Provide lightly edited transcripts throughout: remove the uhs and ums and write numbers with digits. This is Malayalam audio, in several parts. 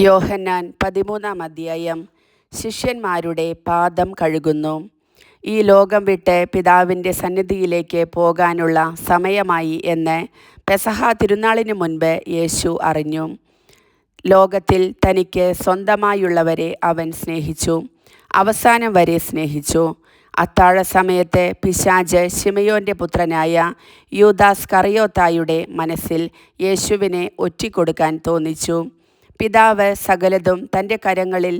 യോഹന്നാൻ 13 അധ്യായം. ശിഷ്യന്മാരുടെ പാദം കഴുകുന്നു. ഈ ലോകം വിട്ട് പിതാവിൻ്റെ സന്നിധിയിലേക്ക് പോകാനുള്ള സമയമായി എന്ന് പെസഹ തിരുനാളിന് മുൻപ് യേശു അറിഞ്ഞു. ലോകത്തിൽ തനിക്ക് സ്വന്തമായുള്ളവരെ അവൻ സ്നേഹിച്ചു, അവസാനം വരെ സ്നേഹിച്ചു. അത്താഴ സമയത്ത് പിശാച് ശിമയോൻ്റെ പുത്രനായ യൂദാസ് കറിയോത്തായുടെ മനസ്സിൽ യേശുവിനെ ഒറ്റിക്കൊടുക്കാൻ തോന്നിച്ചു. പിതാവ് സകലതും തൻ്റെ കരങ്ങളിൽ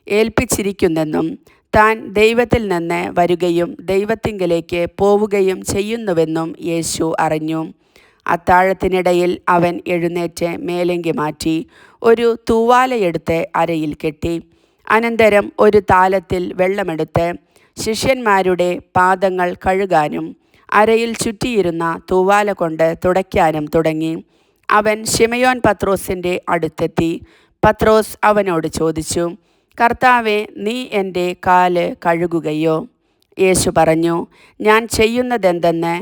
ഏൽപ്പിച്ചിരിക്കുന്നെന്നും താൻ ദൈവത്തിൽ നിന്ന് വരികയും ദൈവത്തിങ്കലേക്ക് പോവുകയും ചെയ്യുന്നുവെന്നും യേശു അറിഞ്ഞു. അത്താഴത്തിനിടയിൽ അവൻ എഴുന്നേറ്റ് മേലങ്കി മാറ്റി ഒരു തൂവാലയെടുത്ത് അരയിൽ കെട്ടി. അനന്തരം ഒരു താലത്തിൽ വെള്ളമെടുത്ത് ശിഷ്യന്മാരുടെ പാദങ്ങൾ കഴുകാനും അരയിൽ ചുറ്റിയിരുന്ന തൂവാല കൊണ്ട് തുടയ്ക്കാനും തുടങ്ങി. അവൻ ശിമയോൻ പത്രോസിൻ്റെ അടുത്തെത്തി. പത്രോസ് അവനോട് ചോദിച്ചു, കർത്താവേ, നീ എൻ്റെ കാല് കഴുകുകയോ? യേശു പറഞ്ഞു, ഞാൻ ചെയ്യുന്നതെന്തെന്ന്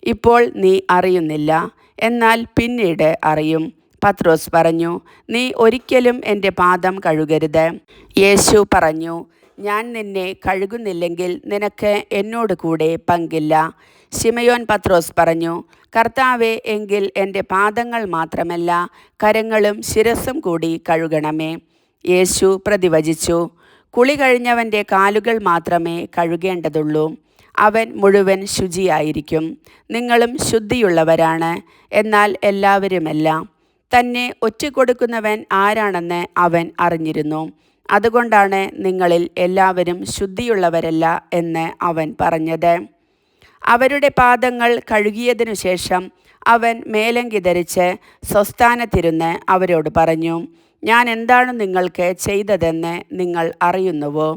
ഇപ്പോൾ നീ അറിയുന്നില്ല, എന്നാൽ പിന്നീട് അറിയും. പത്രോസ് പറഞ്ഞു, നീ ഒരിക്കലും എൻ്റെ പാദം കഴുകരുത്. യേശു പറഞ്ഞു, ഞാൻ നിന്നെ കഴുകുന്നില്ലെങ്കിൽ നിനക്ക് എന്നോട് കൂടെ പങ്കില്ല. ശിമയോൻ പത്രോസ് പറഞ്ഞു, കർത്താവേ, എങ്കിൽ എൻ്റെ പാദങ്ങൾ മാത്രമല്ല കരങ്ങളും ശിരസ്സും കൂടി കഴുകണമേ. യേശു പ്രതിവചിച്ചു, കുളി കഴിഞ്ഞവൻ്റെ കാലുകൾ മാത്രമേ കഴുകേണ്ടതുള്ളൂ, അവൻ മുഴുവൻ ശുചിയായിരിക്കും. നിങ്ങളും ശുദ്ധിയുള്ളവരാണ്, എന്നാൽ എല്ലാവരുമല്ല. തന്നെ ഒറ്റിക്കൊടുക്കുന്നവൻ ആരാണെന്ന് അവൻ അറിഞ്ഞിരുന്നു. അതുകൊണ്ടാണ് നിങ്ങളിൽ എല്ലാവരും ശുദ്ധിയുള്ളവരല്ല എന്ന് അവൻ പറഞ്ഞത്. അവരുടെ പാദങ്ങൾ കഴുകിയതിനു ശേഷം അവൻ മേലങ്കി ധരിച്ച് സ്വസ്ഥാനത്തിരുന്ന് അവരോട് പറഞ്ഞു, ഞാൻ എന്താണ് നിങ്ങൾക്ക് ചെയ്തതെന്ന് നിങ്ങൾ അറിയുന്നുവോ?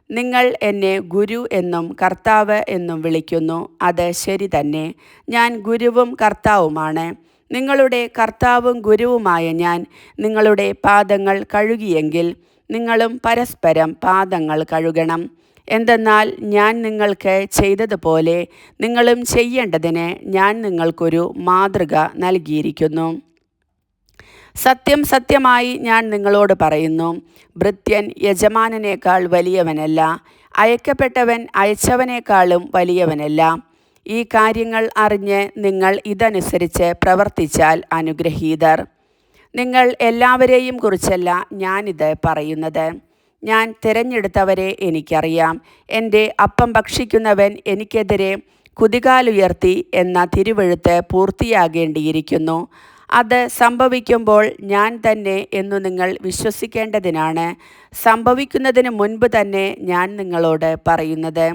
നിങ്ങൾ എന്നെ ഗുരു എന്നും കർത്താവ് എന്നും വിളിക്കുന്നു. അത് ശരി തന്നെ, ഞാൻ ഗുരുവും കർത്താവുമാണ്. നിങ്ങളുടെ കർത്താവും ഗുരുവുമായ ഞാൻ നിങ്ങളുടെ പാദങ്ങൾ കഴുകിയെങ്കിൽ നിങ്ങളും പരസ്പരം പാദങ്ങൾ കഴുകണം. എന്തെന്നാൽ ഞാൻ നിങ്ങൾക്ക് ചെയ്തതുപോലെ നിങ്ങളും ചെയ്യേണ്ടതിന് ഞാൻ നിങ്ങൾക്കൊരു മാതൃക നൽകിയിരിക്കുന്നു. സത്യം സത്യമായി ഞാൻ നിങ്ങളോട് പറയുന്നു, ഭൃത്യൻ യജമാനനേക്കാൾ വലിയവനല്ല, അയക്കപ്പെട്ടവൻ അയച്ചവനേക്കാളും വലിയവനല്ല. ഈ കാര്യങ്ങൾ അറിഞ്ഞ് നിങ്ങൾ ഇതനുസരിച്ച് പ്രവർത്തിച്ചാൽ അനുഗ്രഹീതർ. നിങ്ങൾ എല്ലാവരെയും കുറിച്ചല്ല ഞാനിത് പറയുന്നത്. ഞാൻ തിരഞ്ഞെടുത്തവരെ എനിക്കറിയാം. എൻ്റെ അപ്പം ഭക്ഷിക്കുന്നവൻ എനിക്കെതിരെ കുതികാലുയർത്തി എന്ന തിരുവെഴുത്ത് പൂർത്തിയാകേണ്ടിയിരിക്കുന്നു. അത് സംഭവിക്കുമ്പോൾ ഞാൻ തന്നെ എന്നു നിങ്ങൾ വിശ്വസിക്കേണ്ടതിനാണ് സംഭവിക്കുന്നതിന് മുൻപ് തന്നെ ഞാൻ നിങ്ങളോട് പറയുന്നത്.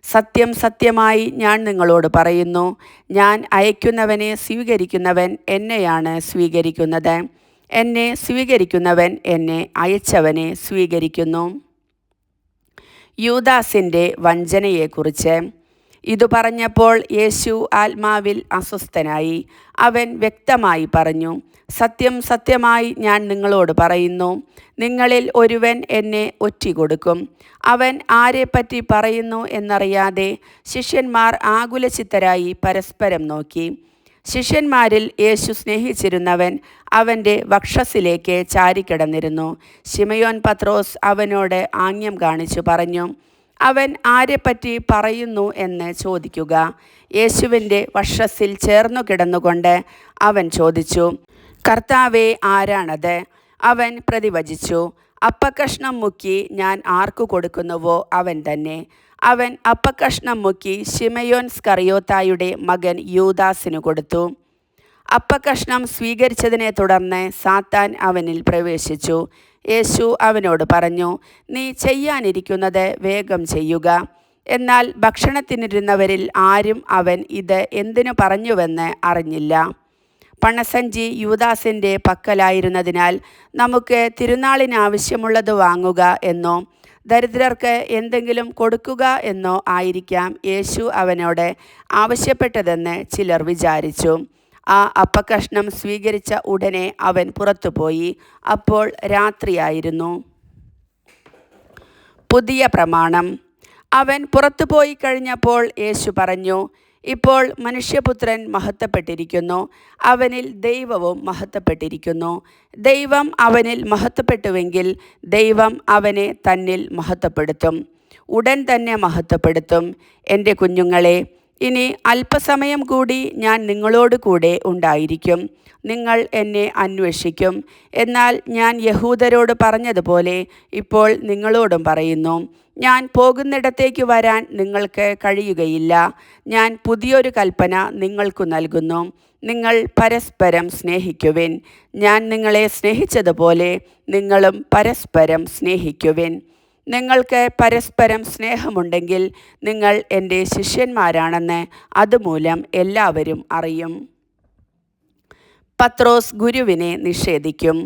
സത്യം സത്യമായി ഞാൻ നിങ്ങളോട് പറയുന്നു, ഞാൻ അയക്കുന്നവനെ സ്വീകരിക്കുന്നവൻ എന്നെയാണ് സ്വീകരിക്കുന്നത്, എന്നെ സ്വീകരിക്കുന്നവൻ എന്നെ അയച്ചവനെ സ്വീകരിക്കുന്നു. യൂദാസിൻ്റെ വഞ്ചനയെക്കുറിച്ച്. ഇതു പറഞ്ഞപ്പോൾ യേശു ആത്മാവിൽ അസ്വസ്ഥനായി. അവൻ വ്യക്തമായി പറഞ്ഞു, സത്യം സത്യമായി ഞാൻ നിങ്ങളോട് പറയുന്നു, നിങ്ങളിൽ ഒരുവൻ എന്നെ ഒറ്റിക്കൊടുക്കും. അവൻ ആരെപ്പറ്റി പറയുന്നു എന്നറിയാതെ ശിഷ്യന്മാർ ആകുലചിത്തരായി പരസ്പരം നോക്കി. ശിഷ്യന്മാരിൽ യേശു സ്നേഹിച്ചിരുന്നവൻ അവൻ്റെ വക്ഷസ്സിലേക്ക് ചാരിക്കിടന്നിരുന്നു. ശിമയോൻ പത്രോസ് അവനോട് ആംഗ്യം കാണിച്ചു പറഞ്ഞു, അവൻ ആരെപ്പറ്റി പറയുന്നു എന്ന് ചോദിക്കുക. യേശുവിൻ്റെ വക്ഷസ്സിൽ ചേർന്നു കിടന്നുകൊണ്ട് അവൻ ചോദിച്ചു, കർത്താവേ, ആരാണത്? അവൻ പ്രതിവചിച്ചു, അപ്പക്കഷ്ണം മുക്കി ഞാൻ ആർക്കു കൊടുക്കുന്നുവോ അവൻ തന്നെ. അവൻ അപ്പക്കഷ്ണം മുക്കി ശിമയോൻ സ്കറിയോത്തായുടെ മകൻ യൂദാസിനു കൊടുത്തു. അപ്പക്കഷ്ണം സ്വീകരിച്ചതിനെ തുടർന്ന് സാത്താൻ അവനിൽ പ്രവേശിച്ചു. യേശു അവനോട് പറഞ്ഞു, നീ ചെയ്യാനിരിക്കുന്നത് വേഗം ചെയ്യുക. എന്നാൽ ഭക്ഷണത്തിനിരുന്നവരിൽ ആരും അവൻ ഇത് എന്തിനു പറഞ്ഞുവെന്ന് അറിഞ്ഞില്ല. പണസഞ്ചി യൂദാസിൻ്റെ പക്കലായിരുന്നതിനാൽ നമുക്ക് തിരുനാളിനാവശ്യമുള്ളത് വാങ്ങുക എന്നോ ദരിദ്രർക്ക് എന്തെങ്കിലും കൊടുക്കുക എന്നോ ആയിരിക്കാം യേശു അവനോട് ആവശ്യപ്പെട്ടതെന്ന് ചിലർ വിചാരിച്ചു. ആ അപ്പക്കഷ്ണം സ്വീകരിച്ച ഉടനെ അവൻ പുറത്തുപോയി. അപ്പോൾ രാത്രിയായിരുന്നു. പുതിയ പ്രമാണം. അവൻ പുറത്തുപോയി കഴിഞ്ഞപ്പോൾ യേശു പറഞ്ഞു, ഇപ്പോൾ മനുഷ്യപുത്രൻ മഹത്വപ്പെട്ടിരിക്കുന്നു, അവനിൽ ദൈവവും മഹത്വപ്പെട്ടിരിക്കുന്നു. ദൈവം അവനിൽ മഹത്വപ്പെട്ടുവെങ്കിൽ ദൈവം അവനെ തന്നിൽ മഹത്വപ്പെടുത്തും, ഉടൻ തന്നെ മഹത്വപ്പെടുത്തും. എൻ്റെ കുഞ്ഞുങ്ങളെ, ഇനി അല്പസമയം കൂടി ഞാൻ നിങ്ങളോട് കൂടെ ഉണ്ടായിരിക്കും. നിങ്ങൾ എന്നെ അന്വേഷിക്കും. എന്നാൽ ഞാൻ യഹൂദരോട് പറഞ്ഞതുപോലെ ഇപ്പോൾ നിങ്ങളോടും പറയുന്നു, ഞാൻ പോകുന്നിടത്തേക്ക് വരാൻ നിങ്ങൾക്ക് കഴിയുകയില്ല. ഞാൻ പുതിയൊരു കൽപ്പന നിങ്ങൾക്കു നൽകുന്നു, നിങ്ങൾ പരസ്പരം സ്നേഹിക്കുവിൻ. ഞാൻ നിങ്ങളെ സ്നേഹിച്ചതുപോലെ നിങ്ങളും പരസ്പരം സ്നേഹിക്കുവിൻ. നിങ്ങൾക്ക് പരസ്പരം സ്നേഹമുണ്ടെങ്കിൽ നിങ്ങൾ എൻ്റെ ശിഷ്യന്മാരാണെന്ന് അതുമൂലം എല്ലാവരും അറിയും. പത്രോസ് ഗുരുവിനെ നിഷേധിക്കും.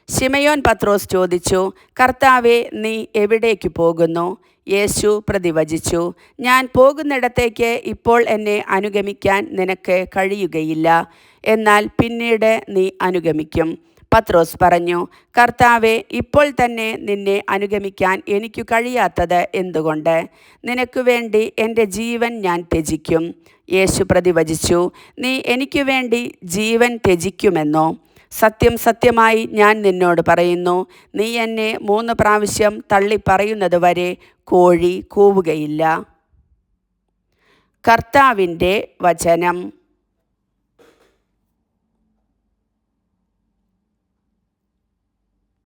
ശിമയോൻ പത്രോസ് ചോദിച്ചു, കർത്താവേ, നീ എവിടേക്ക് പോകുന്നു? യേശു പ്രതിവചിച്ചു, ഞാൻ പോകുന്നിടത്തേക്ക് ഇപ്പോൾ എന്നെ അനുഗമിക്കാൻ നിനക്ക് കഴിയുകയില്ല, എന്നാൽ പിന്നീട് നീ അനുഗമിക്കും. പത്രോസ് പറഞ്ഞു, കർത്താവേ, ഇപ്പോൾ തന്നെ നിന്നെ അനുഗമിക്കാൻ എനിക്ക് കഴിയാത്തത് എന്തുകൊണ്ട്? നിനക്ക് വേണ്ടി എൻ്റെ ജീവൻ ഞാൻ ത്യജിക്കും. യേശു പ്രതിവചിച്ചു, നീ എനിക്ക് വേണ്ടി ജീവൻ ത്യജിക്കുമെന്നോ? സത്യം സത്യമായി ഞാൻ നിന്നോട് പറയുന്നു, നീ എന്നെ 3 പ്രാവശ്യം തള്ളിപ്പറയുന്നത് വരെ കോഴി കൂവുകയില്ല. കർത്താവിൻ്റെ വചനം.